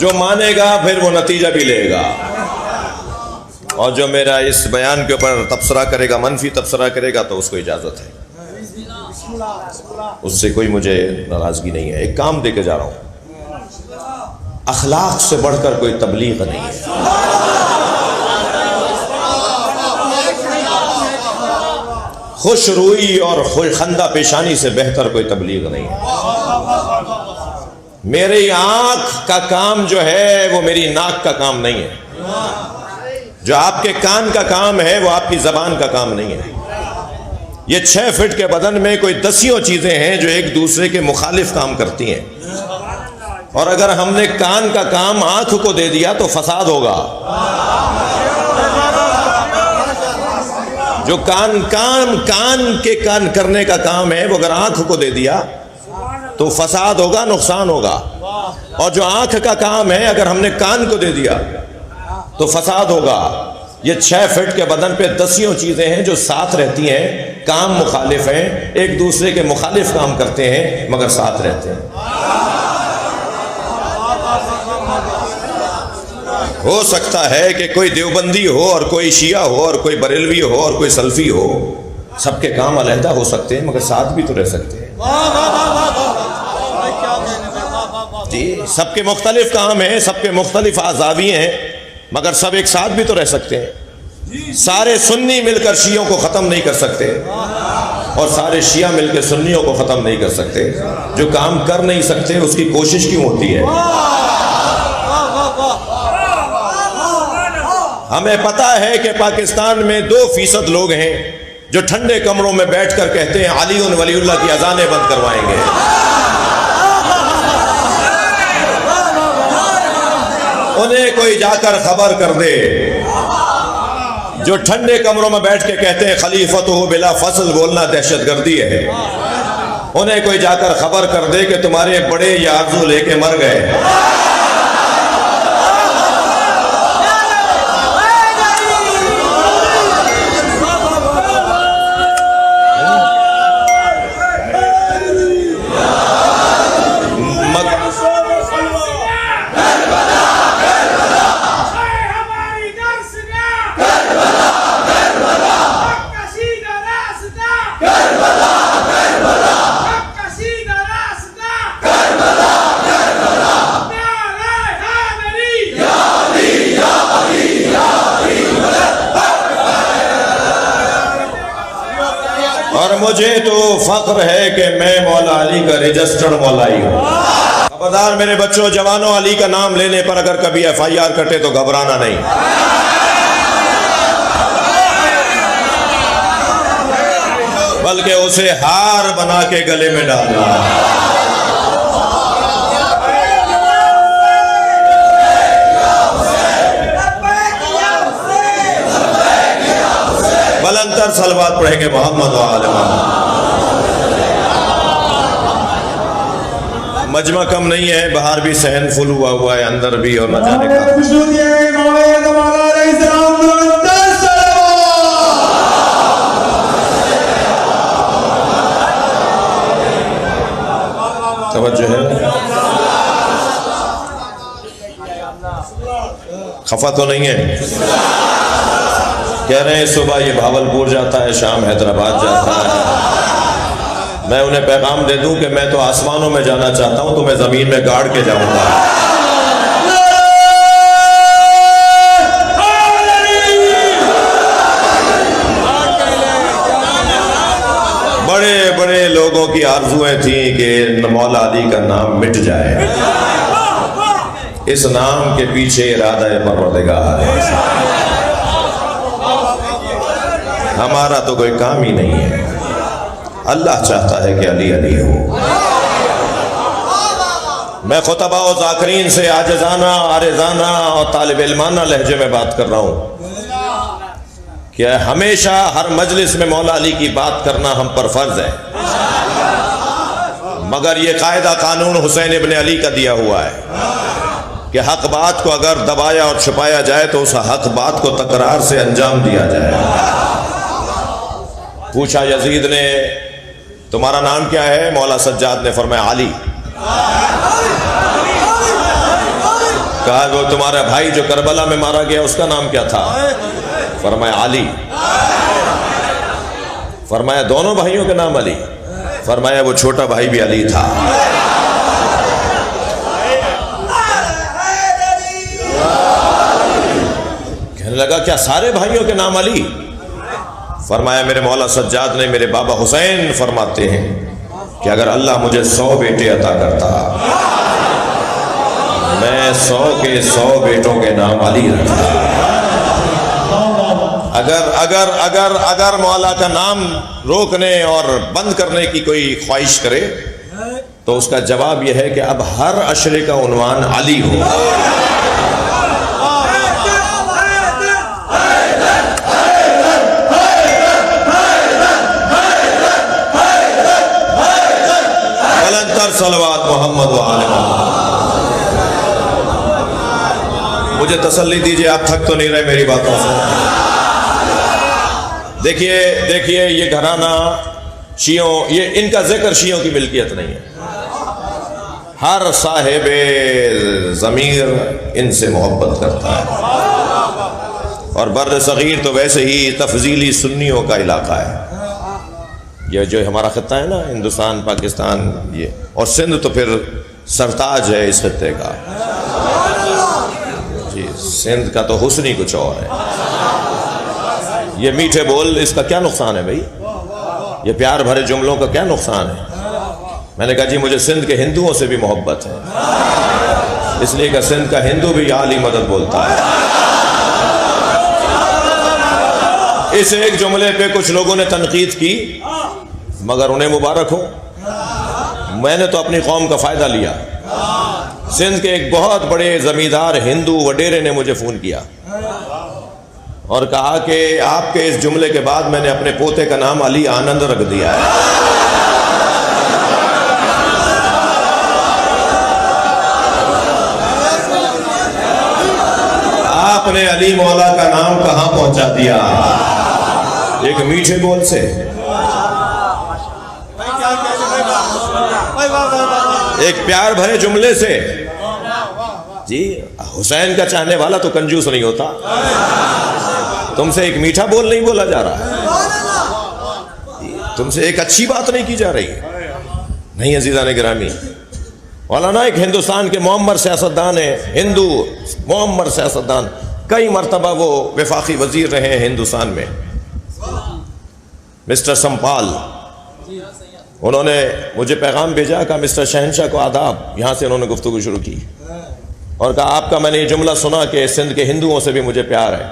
جو مانے گا پھر وہ نتیجہ بھی لے گا، اور جو میرا اس بیان کے اوپر تبصرہ کرے گا، منفی تبصرہ کرے گا، تو اس کو اجازت ہے، اس سے کوئی مجھے ناراضگی نہیں ہے۔ ایک کام دے کے جا رہا ہوں، اخلاق سے بڑھ کر کوئی تبلیغ نہیں ہے، خوش روئی اور خندہ پیشانی سے بہتر کوئی تبلیغ نہیں ہے۔ میری آنکھ کا کام جو ہے وہ میری ناک کا کام نہیں ہے، جو آپ کے کان کا کام ہے وہ آپ کی زبان کا کام نہیں ہے۔ یہ 6 فٹ کے بدن میں کوئی 10 چیزیں ہیں جو ایک دوسرے کے مخالف کام کرتی ہیں، اور اگر ہم نے کان کا کام آنکھ کو دے دیا تو فساد ہوگا۔ جو کان کے کان کرنے کا کام ہے وہ اگر آنکھ کو دے دیا تو فساد ہوگا، نقصان ہوگا، اور جو آنکھ کا کام ہے اگر ہم نے کان کو دے دیا تو فساد ہوگا۔ یہ 6 فٹ کے بدن پہ 10 چیزیں ہیں جو ساتھ رہتی ہیں، کام مخالف ہیں، ایک دوسرے کے مخالف کام کرتے ہیں مگر ساتھ رہتے ہیں۔ ہو سکتا ہے کہ کوئی دیوبندی ہو اور کوئی شیعہ ہو اور کوئی بریلوی ہو اور کوئی سلفی ہو، سب کے کام علیحدہ ہو سکتے ہیں مگر ساتھ بھی تو رہ سکتے ہیں۔ جی، سب کے مختلف کام ہیں، سب کے مختلف اعضاوی ہیں، مگر سب ایک ساتھ بھی تو رہ سکتے ہیں۔ سارے سنی مل کر شیعوں کو ختم نہیں کر سکتے، اور سارے شیعہ مل کے سنیوں کو ختم نہیں کر سکتے۔ جو کام کر نہیں سکتے اس کی کوشش کیوں ہوتی ہے؟ ہمیں پتا ہے کہ پاکستان میں 2% لوگ ہیں جو ٹھنڈے کمروں میں بیٹھ کر کہتے ہیں علی ولی اللہ کی اذانیں بند کروائیں گے۔ انہیں کوئی جا کر خبر کر دے۔ جو ٹھنڈے کمروں میں بیٹھ کے کہتے ہیں خلیفتہ بلا فصل بولنا دہشت گردی ہے، انہیں کوئی جا کر خبر کر دے کہ تمہارے بڑے یہ آرزو لے کے مر گئے۔ اور مجھے تو فخر ہے کہ میں مولا علی کا رجسٹرڈ مولائی ہوں۔ خبردار میرے بچوں، جوانوں، علی کا نام لینے پر اگر کبھی FIR کٹے تو گھبرانا نہیں، بلکہ اسے ہار بنا کے گلے میں ڈالنا۔ بلندتر صلوات پڑھیں گے محمد و آل محمد۔ مجمع کم نہیں ہے، باہر بھی صحن فل ہوا ہے، اندر بھی، اور نہ جانے کا۔ توجہ ہے؟ خفا تو نہیں ہے؟ کہہ رہے ہیں صبح یہ بھاولپور جاتا ہے، شام حیدرآباد جاتا ہے۔ میں انہیں پیغام دے دوں کہ میں تو آسمانوں میں جانا چاہتا ہوں، تو میں زمین میں گاڑ کے جاؤں گا۔ بڑے بڑے لوگوں کی آرزویں تھیں کہ مولا علی کا نام مٹ جائے، اس نام کے پیچھے ارادہ پروردگار ہے۔ ہمارا تو کوئی کام ہی نہیں ہے، اللہ چاہتا ہے کہ علی علی ہو۔ میں خطبہ و ذاکرین سے عاجزانہ، عارضانہ اور طالب علمانہ لہجے میں بات کر رہا ہوں کہ ہمیشہ ہر مجلس میں مولا علی کی بات کرنا ہم پر فرض ہے، مگر یہ قاعدہ قانون حسین ابن علی کا دیا ہوا ہے کہ حق بات کو اگر دبایا اور چھپایا جائے تو اس حق بات کو تکرار سے انجام دیا جائے۔ پوچھا یزید نے تمہارا نام کیا ہے؟ مولا سجاد نے فرمایا علی۔ کہا وہ تمہارا بھائی جو کربلا میں مارا گیا اس کا نام کیا تھا؟ فرمایا علی۔ فرمایا دونوں بھائیوں کے نام علی؟ فرمایا وہ چھوٹا بھائی بھی علی تھا۔ کہنے لگا کیا سارے بھائیوں کے نام علی؟ فرمایا میرے مولا سجاد نے میرے بابا حسین فرماتے ہیں کہ اگر اللہ مجھے 100 بیٹے عطا کرتا میں 100 کے 100 بیٹوں کے نام علی رکھتا۔ اگر مولا کا نام روکنے اور بند کرنے کی کوئی خواہش کرے تو اس کا جواب یہ ہے کہ اب ہر عشرے کا عنوان علی ہو۔ صلوات محمد و آل محمد۔ مجھے تسلی دیجئے، آپ تھک تو نہیں رہے میری باتوں سے؟ دیکھیے یہ گھرانہ شیعوں، یہ ان کا ذکر شیعوں کی ملکیت نہیں ہے۔ ہر صاحب ضمیر ان سے محبت کرتا ہے، اور بر صغیر تو ویسے ہی تفضیلی سنیوں کا علاقہ ہے۔ یہ جو ہمارا خطہ ہے نا، ہندوستان، پاکستان، یہ اور سندھ تو پھر سرتاج ہے اس خطے کا۔ جی سندھ کا تو حسن ہی کچھ اور ہے۔ یہ میٹھے بول، اس کا کیا نقصان ہے بھائی؟ یہ پیار بھرے جملوں کا کیا نقصان ہے؟ میں نے کہا جی مجھے سندھ کے ہندوؤں سے بھی محبت ہے، اس لیے کہ سندھ کا ہندو بھی یا علی مدد بولتا ہے۔ اس ایک جملے پہ کچھ لوگوں نے تنقید کی، مگر انہیں مبارک ہو، میں نے تو اپنی قوم کا فائدہ لیا۔ سندھ کے ایک بہت بڑے زمیندار ہندو وڈیرے نے مجھے فون کیا اور کہا کہ آپ کے اس جملے کے بعد میں نے اپنے پوتے کا نام علی آنند رکھ دیا ہے۔ آپ نے علی مولا کا نام کہاں پہنچا دیا؟ ایک میٹھے بول سے، ایک پیار بھرے جملے سے۔ جی حسین کا چاہنے والا تو کنجوس نہیں ہوتا، تم سے ایک میٹھا بول نہیں بولا جا رہا، تم سے ایک اچھی بات نہیں کی جا رہی۔ نہیں عزیزان گرامی، مولانا ایک ہندوستان کے معمر سیاستدان ہیں، ہندو معمر سیاستدان، کئی مرتبہ وہ وفاقی وزیر رہے ہیں ہندوستان میں، مسٹر سمپال۔ انہوں نے مجھے پیغام بھیجا، کہا مسٹر شہنشاہ کو آداب۔ یہاں سے انہوں نے گفتگو شروع کی اور کہا آپ کا میں نے یہ جملہ سنا کہ سندھ کے ہندوؤں سے بھی مجھے پیار ہے۔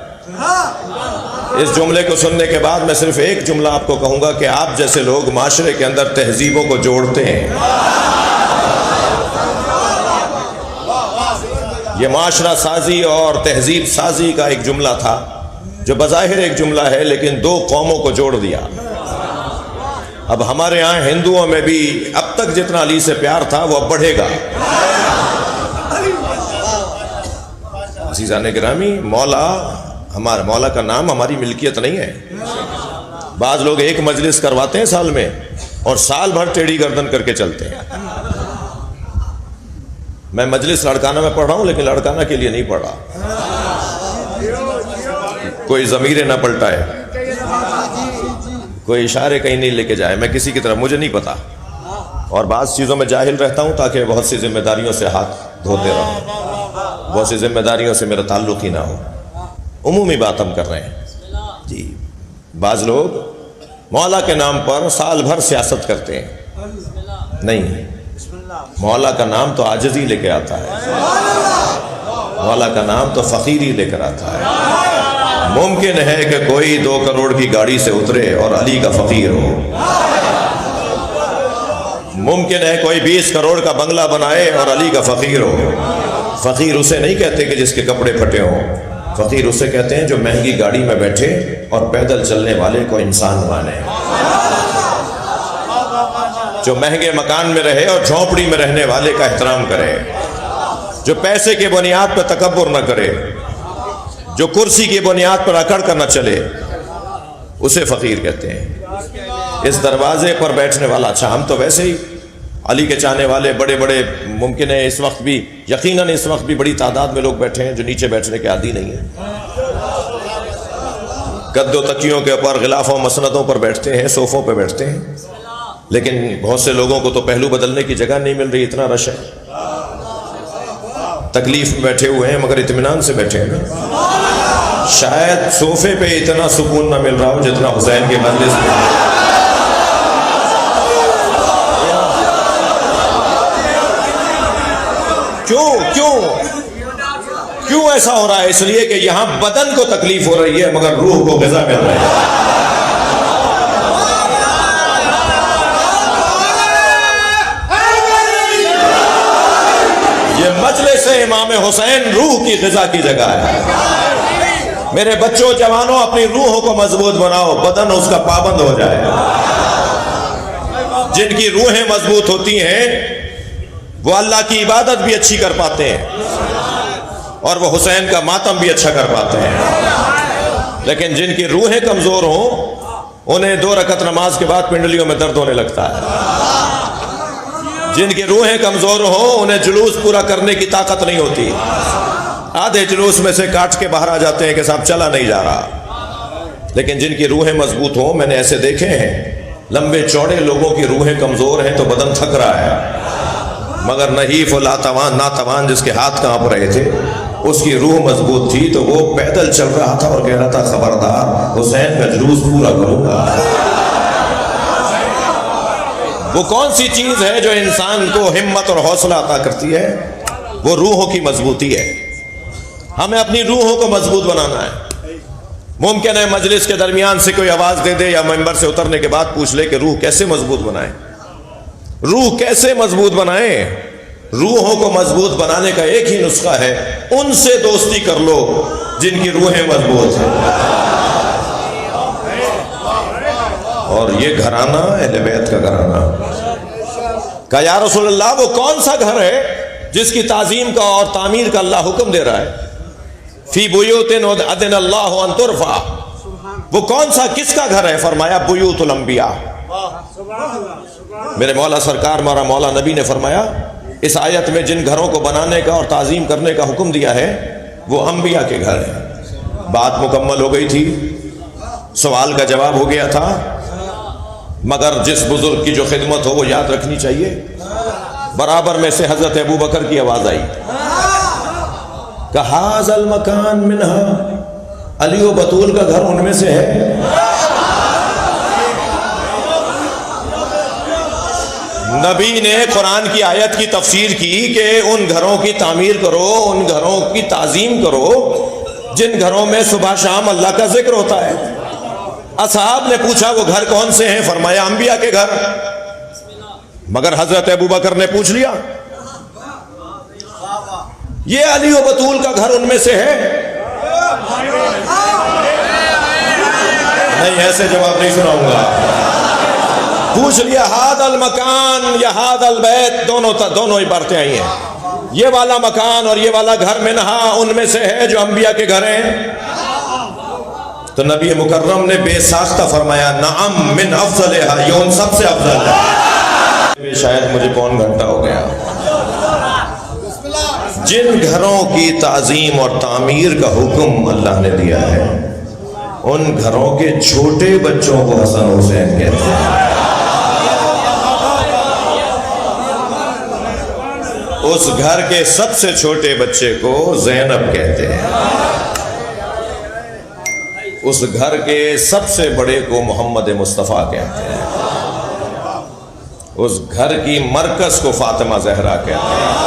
اس جملے کو سننے کے بعد میں صرف ایک جملہ آپ کو کہوں گا کہ آپ جیسے لوگ معاشرے کے اندر تہذیبوں کو جوڑتے ہیں۔ یہ معاشرہ سازی اور تہذیب سازی کا ایک جملہ تھا جو بظاہر ایک جملہ ہے لیکن دو قوموں کو جوڑ دیا۔ اب ہمارے ہاں ہندوؤں میں بھی اب تک جتنا علی سے پیار تھا وہ اب بڑھے گا۔ عزیزان گرامی، ہمارا مولا کا نام ہماری ملکیت نہیں ہے۔ بعض لوگ ایک مجلس کرواتے ہیں سال میں اور سال بھر ٹیڑھی گردن کر کے چلتے ہیں۔ میں مجلس لڑکانہ میں پڑھ رہا ہوں لیکن لڑکانہ کے لیے نہیں پڑھ رہا۔ کوئی ضمیر نہ پلٹائے، کوئی اشارے کہیں نہیں لے کے جائے، میں کسی کی طرف مجھے نہیں پتا، اور بعض چیزوں میں جاہل رہتا ہوں تاکہ بہت سی ذمہ داریوں سے ہاتھ دھوتے رہوں، بہت سی ذمہ داریوں سے میرا تعلق ہی نہ ہو۔ عمومی بات ہم کر رہے ہیں جی۔ بعض لوگ مولا کے نام پر سال بھر سیاست کرتے ہیں، نہیں، مولا کا نام تو عاجزی لے کے آتا ہے، مولا کا نام تو فقیری لے کر آتا ہے۔ ممکن ہے کہ کوئی 2 کروڑ کی گاڑی سے اترے اور علی کا فقیر ہو، ممکن ہے کوئی 20 کروڑ کا بنگلہ بنائے اور علی کا فقیر ہو۔ فقیر اسے نہیں کہتے کہ جس کے کپڑے پھٹے ہوں، فقیر اسے کہتے ہیں جو مہنگی گاڑی میں بیٹھے اور پیدل چلنے والے کو انسان مانے، جو مہنگے مکان میں رہے اور جھونپڑی میں رہنے والے کا احترام کرے، جو پیسے کے بنیاد پر تکبر نہ کرے، جو کرسی کی بنیاد پر اکڑ کر نہ چلے، اسے فقیر کہتے ہیں۔ اس دروازے پر بیٹھنے والا، اچھا ہم تو ویسے ہی علی کے چاہنے والے بڑے بڑے ممکن ہے اس وقت بھی، یقیناً اس وقت بھی بڑی تعداد میں لوگ بیٹھے ہیں جو نیچے بیٹھنے کے عادی نہیں ہیں، گد و تکیوں کے اوپر، غلافوں مسندوں پر بیٹھتے ہیں، صوفوں پہ بیٹھتے ہیں، لیکن بہت سے لوگوں کو تو پہلو بدلنے کی جگہ نہیں مل رہی، اتنا رش ہے، تکلیف میں بیٹھے ہوئے ہیں مگر اطمینان سے بیٹھے ہیں نا۔ شاید صوفے پہ اتنا سکون نہ مل رہا ہو جتنا حسین کے مجلس میں۔ کیوں ایسا ہو رہا ہے؟ اس لیے کہ یہاں بدن کو تکلیف ہو رہی ہے مگر روح کو غذا مل رہی ہے۔ یہ مجلس امام حسین روح کی غذا کی جگہ ہے۔ میرے بچوں جوانوں، اپنی روحوں کو مضبوط بناؤ، بدن اس کا پابند ہو جائے۔ جن کی روحیں مضبوط ہوتی ہیں وہ اللہ کی عبادت بھی اچھی کر پاتے ہیں اور وہ حسین کا ماتم بھی اچھا کر پاتے ہیں، لیکن جن کی روحیں کمزور ہوں انہیں 2 رکعت نماز کے بعد پنڈلیوں میں درد ہونے لگتا ہے۔ جن کی روحیں کمزور ہوں انہیں جلوس پورا کرنے کی طاقت نہیں ہوتی، آدھے جلوس میں سے کاٹ کے باہر آ جاتے ہیں کہ صاحب چلا نہیں جا رہا۔ لیکن جن کی روحیں مضبوط ہوں، میں نے ایسے دیکھے ہیں، لمبے چوڑے لوگوں کی روحیں کمزور ہیں تو بدن تھک رہا ہے، مگر نحیف و ناتوان جس کے ہاتھ کانپ رہے تھے اس کی روح مضبوط تھی تو وہ پیدل چل رہا تھا اور کہہ رہا تھا خبردار حسین کا جلوس پورا کروں گا۔ وہ کون سی چیز ہے جو انسان کو ہمت اور حوصلہ عطا کرتی ہے؟ وہ روحوں کی مضبوطی ہے۔ ہمیں اپنی روحوں کو مضبوط بنانا ہے۔ ممکن ہے مجلس کے درمیان سے کوئی آواز دے دے یا ممبر سے اترنے کے بعد پوچھ لے کہ روح کیسے مضبوط بنائیں، روح کیسے مضبوط بنائیں؟ روحوں کو مضبوط بنانے کا ایک ہی نسخہ ہے، ان سے دوستی کر لو جن کی روحیں مضبوط ہیں۔ اور یہ گھرانہ اہل بیت کا گھرانہ، کہا یا رسول اللہ وہ کون سا گھر ہے جس کی تعظیم کا اور تعمیر کا اللہ حکم دے رہا ہے؟ فی بیوت اذن اللہ ان ترفع، وہ کون سا کس کا گھر ہے؟ فرمایا بیوت الانبیاء۔ میرے مولا سرکار ہمارا مولا نبی نے فرمایا اس آیت میں جن گھروں کو بنانے کا اور تعظیم کرنے کا حکم دیا ہے وہ انبیاء کے گھر ہیں۔ بات مکمل ہو گئی تھی، سوال کا جواب ہو گیا تھا، مگر جس بزرگ کی جو خدمت ہو وہ یاد رکھنی چاہیے۔ برابر میں سے حضرت ابو بکر کی آواز آئی کہ ھذا المکان منہا، علی و بطول کا گھر ان میں سے ہے۔ نبی نے قرآن کی آیت کی تفسیر کی کہ ان گھروں کی تعمیر کرو، ان گھروں کی تعظیم کرو جن گھروں میں صبح شام اللہ کا ذکر ہوتا ہے۔ اصحاب نے پوچھا وہ گھر کون سے ہیں؟ فرمایا انبیاء کے گھر۔ مگر حضرت ابو بکر نے پوچھ لیا یہ علی و بطول کا گھر ان میں سے ہے؟ نہیں، ایسے جواب نہیں سناؤں گا۔ پوچھ لیا ھذا المکان یا ھذا البیت، دونوں عبارتیں آئی ہیں، یہ والا مکان اور یہ والا گھر منہا ان میں سے ہے جو انبیاء کے گھر ہیں؟ تو نبی مکرم نے بے ساختہ فرمایا نعم من افضلها، یہ ان سب سے افضل ہے۔ شاید مجھے پون گھنٹہ ہو گیا۔ جن گھروں کی تعظیم اور تعمیر کا حکم اللہ نے دیا ہے ان گھروں کے چھوٹے بچوں کو حسن حسین کہتے ہیں، اس گھر کے سب سے چھوٹے بچے کو زینب کہتے ہیں، اس گھر کے سب سے بڑے کو محمد مصطفیٰ کہتے ہیں، اس گھر کی مرکز کو فاطمہ زہرا کہتے ہیں۔